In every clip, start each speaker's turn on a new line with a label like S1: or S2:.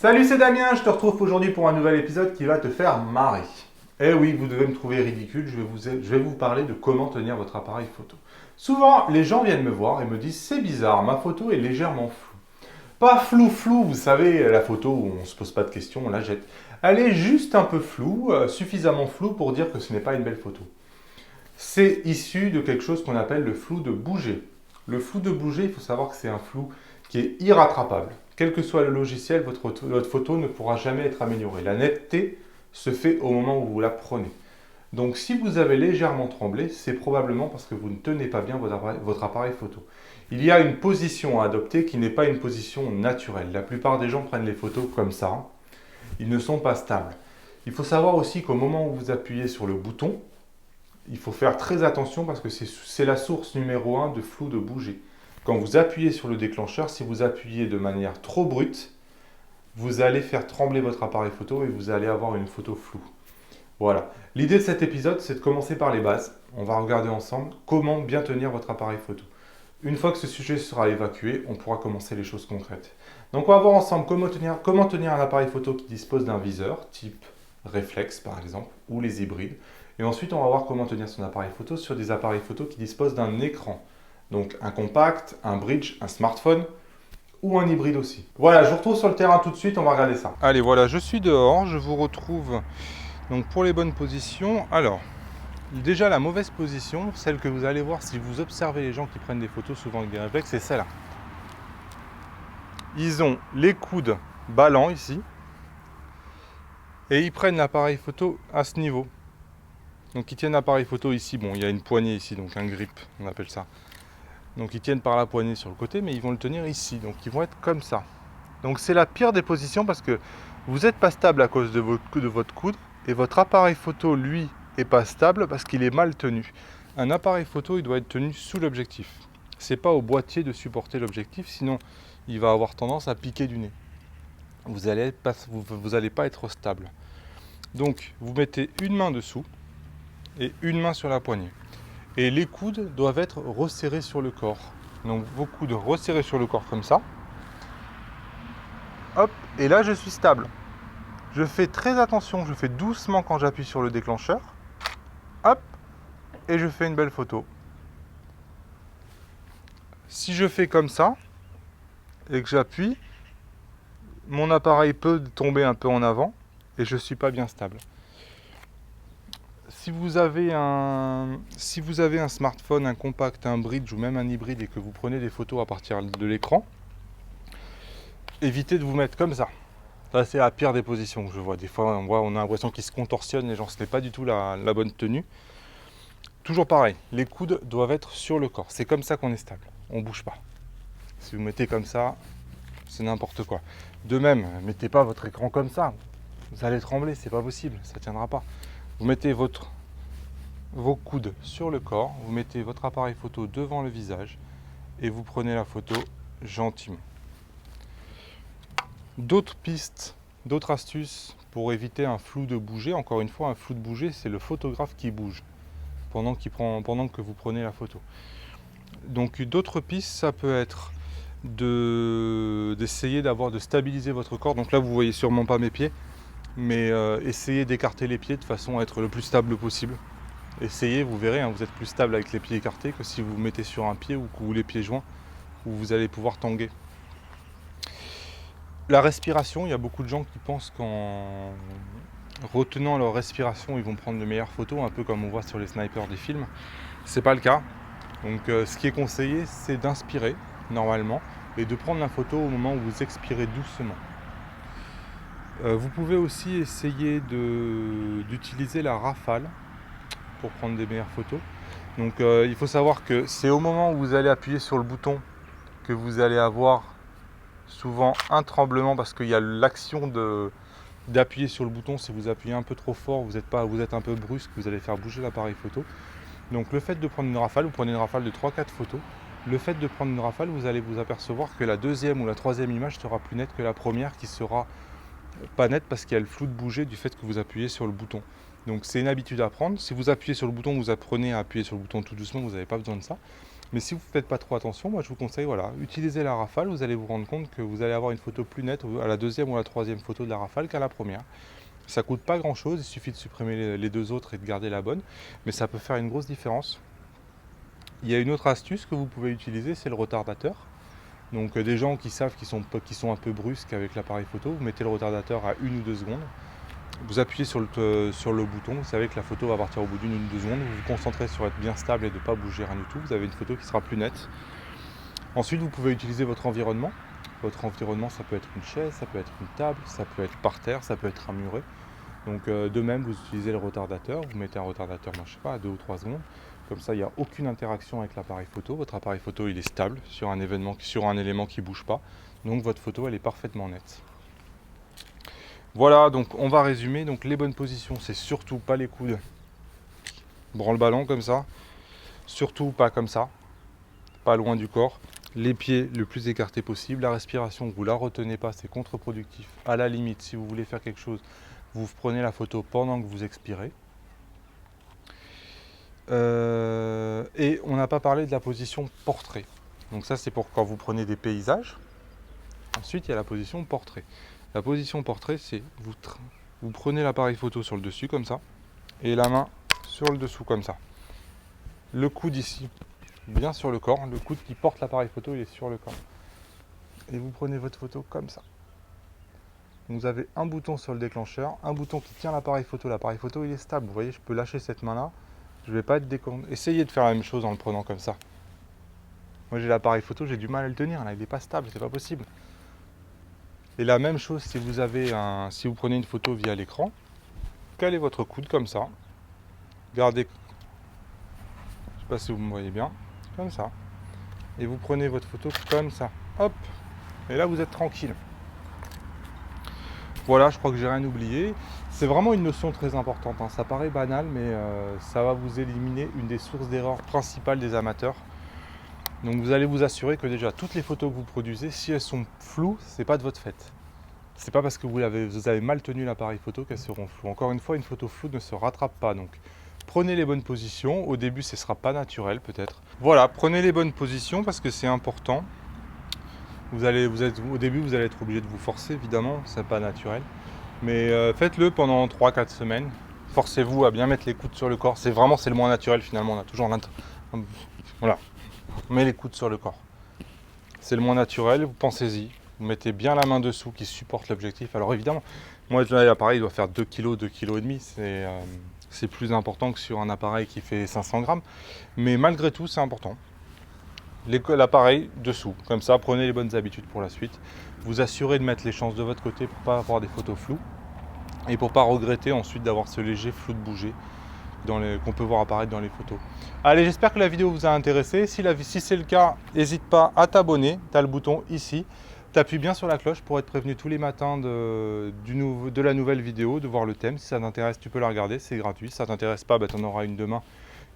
S1: Salut, c'est Damien, je te retrouve aujourd'hui pour un nouvel épisode qui va te faire marrer. Eh oui, vous devez me trouver ridicule, je vais vous parler de comment tenir votre appareil photo. Souvent, les gens viennent me voir et me disent « C'est bizarre, ma photo est légèrement floue ». Pas flou, vous savez, la photo où on ne se pose pas de questions, on la jette. Elle est juste un peu floue, suffisamment floue pour dire que ce n'est pas une belle photo. C'est issu de quelque chose qu'on appelle le flou de bouger. Le flou de bouger, il faut savoir que c'est un flou qui est irrattrapable. Quel que soit le logiciel, votre photo ne pourra jamais être améliorée. La netteté se fait au moment où vous la prenez. Donc si vous avez légèrement tremblé, c'est probablement parce que vous ne tenez pas bien votre appareil photo. Il y a une position à adopter qui n'est pas une position naturelle. La plupart des gens prennent les photos comme ça. Ils ne sont pas stables. Il faut savoir aussi qu'au moment où vous appuyez sur le bouton, il faut faire très attention parce que c'est la source numéro 1 de flou de bouger. Quand vous appuyez sur le déclencheur, si vous appuyez de manière trop brute, vous allez faire trembler votre appareil photo et vous allez avoir une photo floue. Voilà. L'idée de cet épisode, c'est de commencer par les bases. On va regarder ensemble comment bien tenir votre appareil photo. Une fois que ce sujet sera évacué, on pourra commencer les choses concrètes. Donc on va voir ensemble comment tenir un appareil photo qui dispose d'un viseur, type réflexe par exemple, ou les hybrides. Et ensuite, on va voir comment tenir son appareil photo sur des appareils photo qui disposent d'un écran. Donc un compact, un bridge, un smartphone ou un hybride aussi. Voilà, je vous retrouve sur le terrain tout de suite, on va regarder ça.
S2: Allez, voilà, je suis dehors, je vous retrouve donc pour les bonnes positions. Alors, déjà la mauvaise position, celle que vous allez voir si vous observez les gens qui prennent des photos souvent avec des réflexes, c'est celle-là. Ils ont les coudes ballants ici et ils prennent l'appareil photo à ce niveau. Donc ils tiennent l'appareil photo ici, bon il y a une poignée ici, donc un grip on appelle ça. Donc ils tiennent par la poignée sur le côté, mais ils vont le tenir ici, donc ils vont être comme ça. Donc c'est la pire des positions parce que vous n'êtes pas stable à cause de votre coude et votre appareil photo, lui, n'est pas stable parce qu'il est mal tenu. Un appareil photo, il doit être tenu sous l'objectif. C'est pas au boîtier de supporter l'objectif, sinon il va avoir tendance à piquer du nez. Vous allez pas être stable. Donc vous mettez une main dessous et une main sur la poignée. Et les coudes doivent être resserrés sur le corps. Donc vos coudes resserrés sur le corps comme ça. Hop, et là je suis stable. Je fais très attention, je fais doucement quand j'appuie sur le déclencheur. Hop, et je fais une belle photo. Si je fais comme ça, et que j'appuie, mon appareil peut tomber un peu en avant, et je ne suis pas bien stable. Si vous avez un smartphone, un compact, un bridge ou même un hybride et que vous prenez des photos à partir de l'écran, évitez de vous mettre comme ça. Ça, c'est la pire des positions que je vois. Des fois, on a l'impression qu'ils se contorsionnent, les gens, ce n'est pas du tout la bonne tenue. Toujours pareil, les coudes doivent être sur le corps. C'est comme ça qu'on est stable, on ne bouge pas. Si vous mettez comme ça, c'est n'importe quoi. De même, mettez pas votre écran comme ça. Vous allez trembler, c'est pas possible, ça ne tiendra pas. Vous mettez vos coudes sur le corps, vous mettez votre appareil photo devant le visage et vous prenez la photo gentiment. D'autres pistes, d'autres astuces pour éviter un flou de bouger. Encore une fois, un flou de bouger, c'est le photographe qui bouge pendant que vous prenez la photo. Donc d'autres pistes, ça peut être d'essayer de stabiliser votre corps. Donc là, vous voyez sûrement pas mes pieds, mais essayez d'écarter les pieds de façon à être le plus stable possible. Essayez, vous verrez, hein, vous êtes plus stable avec les pieds écartés que si vous vous mettez sur un pied ou les pieds joints, où vous allez pouvoir tanguer. La respiration, il y a beaucoup de gens qui pensent qu'en retenant leur respiration, ils vont prendre de meilleures photos, un peu comme on voit sur les snipers des films. C'est pas le cas. Donc ce qui est conseillé, c'est d'inspirer normalement et de prendre la photo au moment où vous expirez doucement. Vous pouvez aussi essayer d'utiliser la rafale pour prendre des meilleures photos. Donc il faut savoir que c'est au moment où vous allez appuyer sur le bouton que vous allez avoir souvent un tremblement parce qu'il y a l'action d'appuyer sur le bouton. Si vous appuyez un peu trop fort, vous êtes un peu brusque, vous allez faire bouger l'appareil photo. Donc le fait de prendre une rafale, vous prenez une rafale de 3-4 photos, le fait de prendre une rafale, vous allez vous apercevoir que la deuxième ou la troisième image sera plus nette que la première qui sera pas nette parce qu'il y a le flou de bouger du fait que vous appuyez sur le bouton. Donc c'est une habitude à prendre. Si vous appuyez sur le bouton, vous apprenez à appuyer sur le bouton tout doucement, vous n'avez pas besoin de ça. Mais si vous ne faites pas trop attention, moi je vous conseille, voilà, utilisez la rafale, vous allez vous rendre compte que vous allez avoir une photo plus nette à la deuxième ou la troisième photo de la rafale qu'à la première. Ça coûte pas grand chose, il suffit de supprimer les deux autres et de garder la bonne, mais ça peut faire une grosse différence. Il y a une autre astuce que vous pouvez utiliser, c'est le retardateur. Donc des gens qui savent qu'ils sont un peu brusques avec l'appareil photo, vous mettez le retardateur à 1 ou 2 secondes. Vous appuyez sur le bouton, vous savez que la photo va partir au bout d'1 ou 2 secondes. Vous vous concentrez sur être bien stable et de ne pas bouger rien du tout. Vous avez une photo qui sera plus nette. Ensuite, vous pouvez utiliser votre environnement. Votre environnement, ça peut être une chaise, ça peut être une table, ça peut être par terre, ça peut être un muret. Donc de même, vous utilisez le retardateur. Vous mettez un retardateur, je sais pas, à 2 ou 3 secondes. Comme ça, il n'y a aucune interaction avec l'appareil photo. Votre appareil photo, il est stable sur un élément qui ne bouge pas. Donc votre photo, elle est parfaitement nette. Voilà, donc on va résumer. Donc les bonnes positions, c'est surtout pas les coudes branle-ballon comme ça. Surtout pas comme ça, pas loin du corps. Les pieds le plus écartés possible. La respiration, vous la retenez pas, c'est contre-productif. À la limite, si vous voulez faire quelque chose, vous prenez la photo pendant que vous expirez. Et on n'a pas parlé de la position portrait. Donc ça, c'est pour quand vous prenez des paysages. Ensuite, il y a la position portrait. La position portrait, c'est vous prenez l'appareil photo sur le dessus comme ça, et la main sur le dessous comme ça. Le coude ici, bien sur le corps. Le coude qui porte l'appareil photo, il est sur le corps. Et vous prenez votre photo comme ça. Vous avez un bouton sur le déclencheur, un bouton qui tient l'appareil photo. L'appareil photo, il est stable. Vous voyez, je peux lâcher cette main-là. Je ne vais pas être déconcentré. Essayez de faire la même chose en le prenant comme ça. Moi, j'ai l'appareil photo, j'ai du mal à le tenir. Là, il n'est pas stable, c'est pas possible. Et la même chose si vous prenez une photo via l'écran, calez votre coude comme ça. Gardez, je ne sais pas si vous me voyez bien, comme ça. Et vous prenez votre photo comme ça. Hop. Et là, vous êtes tranquille. Voilà, je crois que j'ai rien oublié. C'est vraiment une notion très importante, hein. Ça paraît banal, mais ça va vous éliminer une des sources d'erreur principales des amateurs. Donc vous allez vous assurer que déjà toutes les photos que vous produisez, si elles sont floues, c'est pas de votre fait. C'est pas parce que vous avez mal tenu l'appareil photo qu'elles seront floues. Encore une fois, une photo floue ne se rattrape pas. Donc prenez les bonnes positions. Au début, ce ne sera pas naturel peut-être. Voilà, prenez les bonnes positions parce que c'est important. Au début, vous allez être obligé de vous forcer, évidemment, c'est pas naturel. Mais faites-le pendant 3-4 semaines. Forcez-vous à bien mettre les coudes sur le corps. C'est le moins naturel finalement. On a toujours voilà, on met les coudes sur le corps. C'est le moins naturel, vous pensez-y. Vous mettez bien la main dessous qui supporte l'objectif. Alors évidemment, moi l'appareil doit faire 2 kg, 2 kg et demi. C'est plus important que sur un appareil qui fait 500 grammes. Mais malgré tout, c'est important. L'appareil dessous, comme ça, prenez les bonnes habitudes pour la suite. Vous assurez de mettre les chances de votre côté pour ne pas avoir des photos floues et pour ne pas regretter ensuite d'avoir ce léger flou de bouger qu'on peut voir apparaître dans les photos. Allez, j'espère que la vidéo vous a intéressé. Si c'est le cas, n'hésite pas à t'abonner. Tu as le bouton ici. Tu appuies bien sur la cloche pour être prévenu tous les matins de la nouvelle vidéo, de voir le thème. Si ça t'intéresse, tu peux la regarder, c'est gratuit. Si ça t'intéresse pas, tu en auras une demain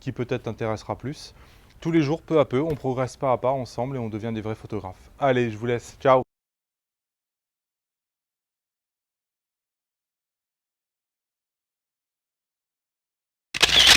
S2: qui peut-être t'intéressera plus. Tous les jours, peu à peu, on progresse pas à pas ensemble et on devient des vrais photographes. Allez, je vous laisse. Ciao!